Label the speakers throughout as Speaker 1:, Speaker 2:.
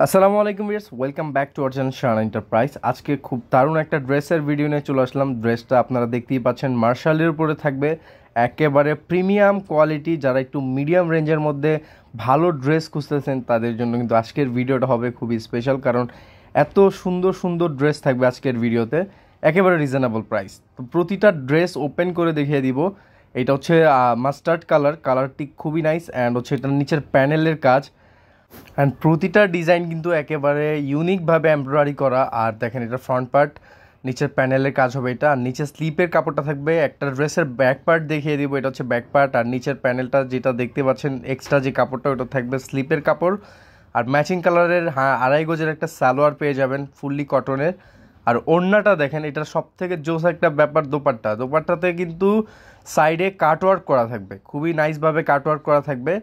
Speaker 1: আসসালামু আলাইকুম viewers, welcome back to our channel Shan enterprise. আজকে খুব দারুণ একটা ড্রেসের ভিডিও নিয়ে চলে আসলাম। ড্রেসটা আপনারা দেখতেই পাচ্ছেন, মার্শালের উপরে থাকবে, একেবারে প্রিমিয়াম কোয়ালিটি। যারা একটু মিডিয়াম রেঞ্জের মধ্যে ভালো ড্রেস খুঁজতেছেন তাদের জন্য কিন্তু আজকের ভিডিওটা হবে খুবই স্পেশাল, কারণ এত সুন্দর সুন্দর ড্রেস থাকবে আজকের ভিডিওতে, একেবারে রিজনেবল প্রাইস। তো প্রতিটা ড্রেস ওপেন করে দেখিয়ে দিব। এটা হচ্ছে মাস্টার্ড কালারটি খুবই নাইস, অ্যান্ড হচ্ছে এটার নিচের প্যানেলের কাজ, অ্যান্ড প্রতিটা ডিজাইন কিন্তু একেবারে ইউনিকভাবে এমব্রয়ডারি করা। আর দেখেন, এটা ফ্রন্ট পার্ট, নিচের প্যানেলের কাজ হবে এটা, আর নিচে স্লিপের কাপড়টা থাকবে। একটা ড্রেসের ব্যাক পার্ট দেখিয়ে দিব, এটা হচ্ছে ব্যাক পার্ট, আর নিচের প্যানেলটা যেটা দেখতে পাচ্ছেন এক্সট্রা যে কাপড়টা, ওটা থাকবে স্লিপের কাপড়। আর ম্যাচিং কালারের আড়াই গজের একটা সালোয়ার পেয়ে যাবেন ফুললি কটনের। আর ওড়নাটা দেখেন, এটা সব থেকে জোস একটা ব্যাপার, দোপাট্টাতে কিন্তু সাইডে কাটওয়ার্ক করা থাকবে, খুবই নাইসভাবে কাটওয়ার্ক করা থাকবে।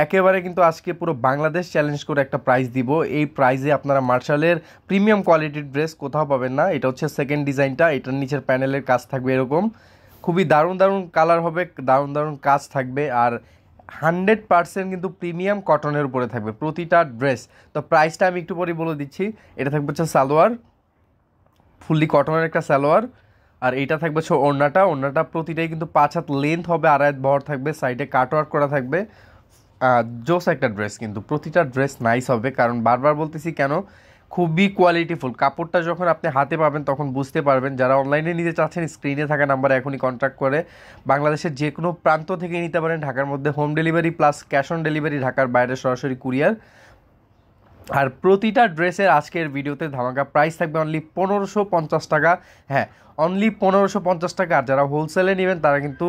Speaker 1: একেবারে কিন্তু আজকে পুরো বাংলাদেশ চ্যালেঞ্জ করে একটা প্রাইস দিব। এই প্রাইসে আপনারা মার্শালের প্রিমিয়াম কোয়ালিটির ড্রেস কোথাও পাবেন না। এটা হচ্ছে সেকেন্ড ডিজাইনটা, এটার নিচের প্যানেলের কাজ থাকবে এরকম, খুবই দারুণ দারুণ কালার হবে, দারুণ দারুণ কাজ থাকবে। আর 100% কিন্তু প্রিমিয়াম কটনের উপরে থাকবে প্রতিটা ড্রেস। তো প্রাইসটা আমি একটু পরেই বলে দিচ্ছি। এটা থাকবে হচ্ছে সালোয়ার, ফুললি কটনের একটা সালোয়ার। আর এইটা থাকবে হচ্ছে ওড়নাটা প্রতিটাই কিন্তু 5 হাত লেন্থ হবে, আড়াই হাত বহর থাকবে, সাইডে কাটওয়ার্ক করা থাকবে। জোস একটা ড্রেস, কিন্তু প্রতিটা ড্রেস নাইস হবে, কারণ বারবার বলতেছি কেন, খুবই কোয়ালিটিফুল। কাপড়টা যখন আপনি হাতে পাবেন তখন বুঝতে পারবেন। যারা অনলাইনে নিতে চাচ্ছেন, স্ক্রিনে থাকা নাম্বারে এখনই কন্ট্যাক্ট করে বাংলাদেশের যে কোনো প্রান্ত থেকে নিতে পারেন। ঢাকার মধ্যে home delivery plus cash on delivery, ঢাকার বাইরে সরাসরি কুরিয়ার। আর প্রতিটা ড্রেসের আজকের ভিডিওতে ধামাকা প্রাইস থাকবে অনলি 1550 টাকা। হ্যাঁ, অনলি 1550 টাকা। আর যারা হোলসেলে নেবেন তারা কিন্তু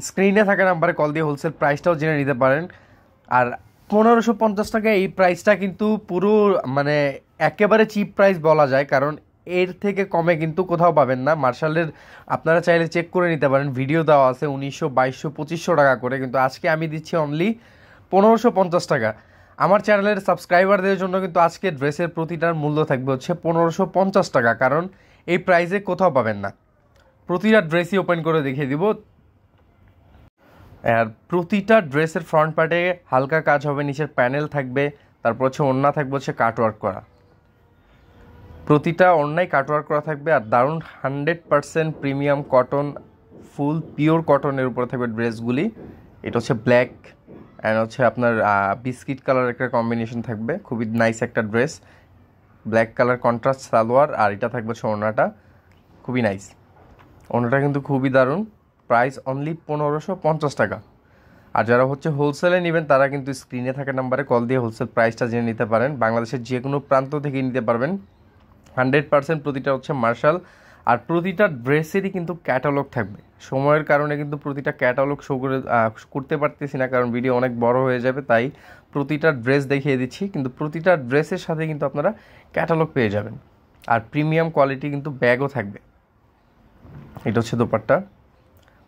Speaker 1: স্ক্রিনে থাকা নাম্বারে কল দিয়ে হোলসেল প্রাইসটাও জেনে নিতে পারেন। আর 1550 টাকা এই প্রাইসটা কিন্তু পুরো মানে একেবারে চিপ প্রাইস বলা যায়, কারণ এর থেকে কমে কিন্তু কোথাও পাবেন না। মার্শালের আপনারা চাইলে চেক করে নিতে পারেন, ভিডিও দেওয়া আছে 1900, 2200, 2500 টাকা করে, কিন্তু আজকে আমি দিচ্ছি অনলি 1550 টাকা। আমার চ্যানেলের সাবস্ক্রাইবারদের জন্য কিন্তু আজকে ড্রেসের প্রতিটার মূল্য থাকবে হচ্ছে 1550 টাকা, কারণ এই প্রাইসে কোথাও পাবেন না। প্রতিটা ড্রেসই ওপেন করে দেখিয়ে দিব। আর প্রতিটা ড্রেসের ফ্রন্ট পার্টে হালকা কাজ হবে, নিচের প্যানেল থাকবে, তারপর হচ্ছে ওড়না থাকবে হচ্ছে কাটওয়ার্ক করা, প্রতিটা ওড়নায় কাটওয়ার্ক করা থাকবে। আর দারুণ 100% প্রিমিয়াম কটন, ফুল পিওর কটনের উপরে থাকবে ড্রেসগুলি। এটা হচ্ছে ব্ল্যাক অ্যান্ড হচ্ছে আপনার বিস্কিট কালার একটা কম্বিনেশন থাকবে, খুবই নাইস একটা dress. Black colour contrast salwar, আর এটা থাকবে হচ্ছে ওড়নাটা, খুবই নাইস। ওড়নাটা কিন্তু খুবই দারুণ। প্রাইস অনলি 1550 টাকা। আর যারা হচ্ছে হোলসেলে নেবেন তারা কিন্তু স্ক্রিনে থাকা নাম্বারে কল দিয়ে হোলসেল প্রাইসটা জেনে নিতে পারেন। বাংলাদেশের যে কোনো প্রান্ত থেকে নিতে পারবেন। 100% প্রতিটা হচ্ছে মার্শাল। আর প্রতিটা ড্রেসেরই কিন্তু ক্যাটালগ থাকবে। সময়ের কারণে কিন্তু প্রতিটা ক্যাটালগ শো করতে পারতেছি না, কারণ ভিডিও অনেক বড় হয়ে যাবে, তাই প্রতিটা ড্রেস দেখিয়ে দিচ্ছি। কিন্তু প্রতিটা ড্রেসের সাথে কিন্তু আপনারা ক্যাটালগ পেয়ে যাবেন। আর প্রিমিয়াম কোয়ালিটি কিন্তু ব্যাগও থাকবে। এটা হচ্ছে দোপাট্টা,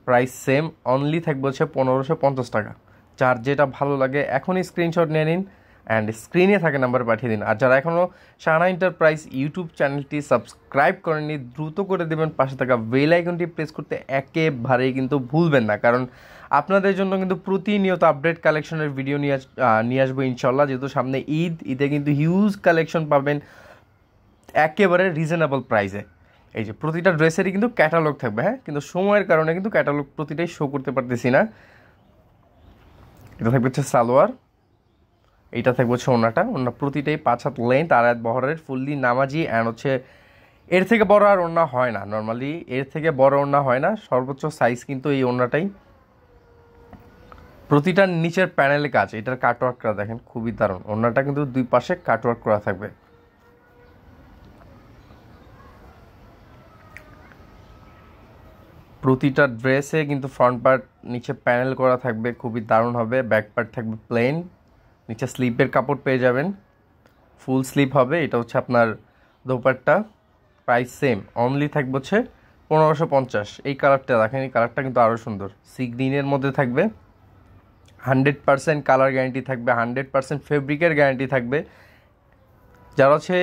Speaker 1: প্রাইস সেম, অনলি থাকবে হচ্ছে 1550 টাকা। যার যেটা ভালো লাগে এখনই স্ক্রিনশট নিয়ে নিন অ্যান্ড স্ক্রিনে থাকে নাম্বার পাঠিয়ে দিন। আর যারা এখনও শানা এন্টারপ্রাইজ ইউটিউব চ্যানেলটি সাবস্ক্রাইব করেননি, দ্রুত করে দেবেন, পাশে থাকা বেল আইকনটি প্রেস করতে একেবারেই কিন্তু ভুলবেন না, কারণ আপনাদের জন্য কিন্তু প্রতিনিয়ত আপডেট কালেকশনের ভিডিও নিয়ে আসবো ইনশাল্লাহ। যেহেতু সামনে ঈদে কিন্তু হিউজ কালেকশন পাবেন একেবারে রিজনেবল প্রাইসে। এই যে প্রতিটা ড্রেসেরই কিন্তু ক্যাটালগ থাকবে, হ্যাঁ, কিন্তু সময়ের কারণে কিন্তু ক্যাটালগ প্রতিটাই শো করতে পারতেছি না। এটা থাকবে হচ্ছে সালোয়ার, এইটা থাকবে হচ্ছে ওড়না প্রতিটাই 5 হাত লেন্থ, আর হাত বহরের, ফুললি নামাজি। অ্যান্ড হচ্ছে এর থেকে বড় আর ওড়না হয় না, নর্মালি এর থেকে বড় ওড়না হয় না, সর্বোচ্চ সাইজ কিন্তু এই ওড়নাটাই। প্রতিটার নিচের প্যানেলে কাজ, এটার কাটওয়ার্ক করা দেখেন, খুবই দারুণ। ওড়নাটা কিন্তু দুই পাশে কাটওয়ার্ক করা থাকবে। প্রতিটা ড্রেসে কিন্তু ফ্রন্ট পার্ট নিচে প্যানেল করা থাকবে, খুবই দারুণ হবে। ব্যাক পার্ট থাকবে প্লেন, নিচে স্লিপের কাপড় পেয়ে যাবেন, ফুল স্লিপ হবে। এটা হচ্ছে আপনার দোপাট্টা, প্রাইস সেম, অনলি থাকবে হচ্ছে 1550। এই কালারটা দেখেন, এই কালারটা কিন্তু আরও সুন্দর, সি গ্রিনের মধ্যে থাকবে। 100% কালার গ্যারান্টি থাকবে, 100% ফেব্রিকের গ্যারান্টি থাকবে। যারা হচ্ছে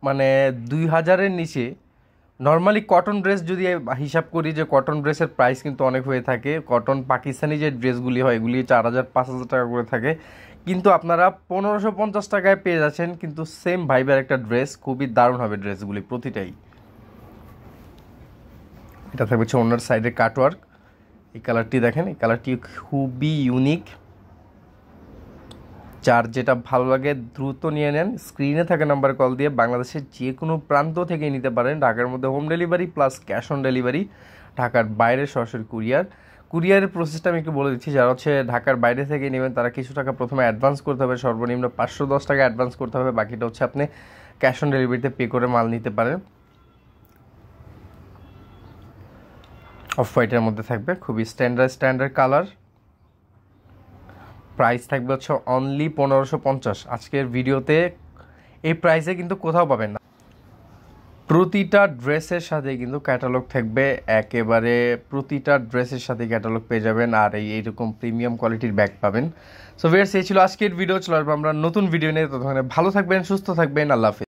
Speaker 1: মানে 2000-এর নিচে, নর্মালি কটন ড্রেস যদি হিসাব করি, যে কটন ড্রেসের প্রাইস কিন্তু অনেক হয়ে থাকে, কটন পাকিস্তানি যে ড্রেসগুলি হয় এগুলি 4000, 5000 টাকা করে থাকে, কিন্তু আপনারা 1550 টাকায় পেয়ে যাচ্ছেন কিন্তু সেম ভাইবের একটা ড্রেস, খুবই দারুণ হবে ড্রেসগুলি প্রতিটাই। এটা থাকবে হচ্ছে অন্যার সাইডের কাটওয়ার্ক। এই কালারটি দেখেন, এই কালারটি খুবই ইউনিক। যার যেটা ভালো লাগে দ্রুত নিয়ে নেন, স্ক্রিনে থাকা নাম্বার কল দিয়ে বাংলাদেশের যে কোনো প্রান্ত থেকে নিতে পারেন। ঢাকার মধ্যে home delivery plus cash on delivery, ঢাকার বাইরে সরাসরি কুরিয়ারের প্রসেসটা আমি একটু বলে দিচ্ছি। যারা হচ্ছে ঢাকার বাইরে থেকে নেবেন তারা কিছু টাকা প্রথমে অ্যাডভান্স করতে হবে, সর্বনিম্ন 510 টাকা অ্যাডভান্স করতে হবে, বাকিটা হচ্ছে আপনি ক্যাশ অন ডেলিভারিতে পে করে মাল নিতে পারেন। অফ হোয়াইটের মধ্যে থাকবে, খুবই স্ট্যান্ডার্ড কালার। প্রাইস থাকবে হচ্ছে অনলি 1550। আজকের ভিডিওতে এই প্রাইসে কিন্তু কোথাও পাবেন না। প্রতিটা ড্রেসের সাথে কিন্তু ক্যাটালগ থাকবে, একেবারে প্রতিটা ড্রেসের সাথে ক্যাটালগ পেয়ে যাবেন, আর এইরকম প্রিমিয়াম কোয়ালিটির ব্যাগ পাবেন। সো ভিউয়ার্স, এই ছিল আজকের ভিডিও। চলো আসবো আমরা নতুন ভিডিও নিয়ে, ততক্ষণে ভালো থাকবেন, সুস্থ থাকবেন, আল্লাহ হাফেজ।